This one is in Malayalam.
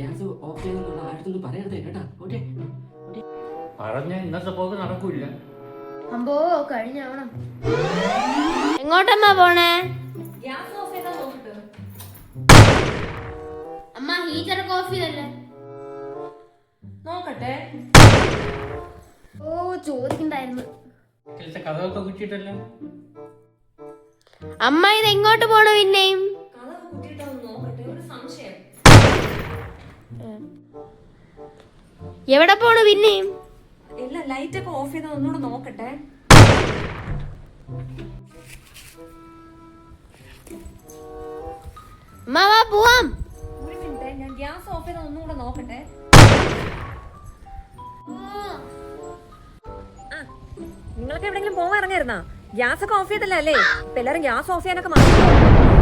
ഗ്യാസ് ഓഫ് ചെയ്തെന്നുള്ള ആയിരത്തൊന്നും പറയരുതേ കേട്ടാ. ഓക്കെ പറഞ്ഞ ഇന്നത്തെ പോക്ക് നടക്കൂല. അമ്പോ കഴിഞ്ഞാവണം. എങ്ങോട്ടമ്മ പോണേ? ഗ്യാസ് ഓഫ് ചെയ്താ നോക്കിട്ട്. അമ്മ ഹീറ്ററൊക്കെ ഓഫ് ചെയ്തല്ലേ? നോക്കട്ടെ. ഓ ചോദിക്കണ്ടായിരുന്നു. കഥകളൊക്കെ കുറ്റിട്ടല്ലോ. അമ്മ ഇത് എങ്ങോട്ട് പോണു പിന്നെയും? കഥ കുറ്റിയിട്ടൊന്ന് നോക്കട്ടെ, ഒരു സംശയം. എവിടെ പോണു പിന്നെയും? എല്ലാ ലൈറ്റ് ഒക്കെ ഓഫ് ചെയ്താ ഒന്നുകൂടെ നോക്കട്ടെ. അമ്മ വാ പോവാം. ഒരു മിനിറ്റ്, ഞാൻ ഗ്യാസ് ഓഫ് ചെയ്താ ഒന്നുകൂടെ നോക്കട്ടെ. നിങ്ങളൊക്കെ എവിടെങ്കിലും പോവാൻ ഇറങ്ങായിരുന്നാ? ഗ്യാസ് ഒക്കെ ഓഫ് ചെയ്തല്ലേ? ഇപ്പൊ എല്ലാരും ഗ്യാസ് ഓഫ് ചെയ്യാനൊക്കെ മറന്നു.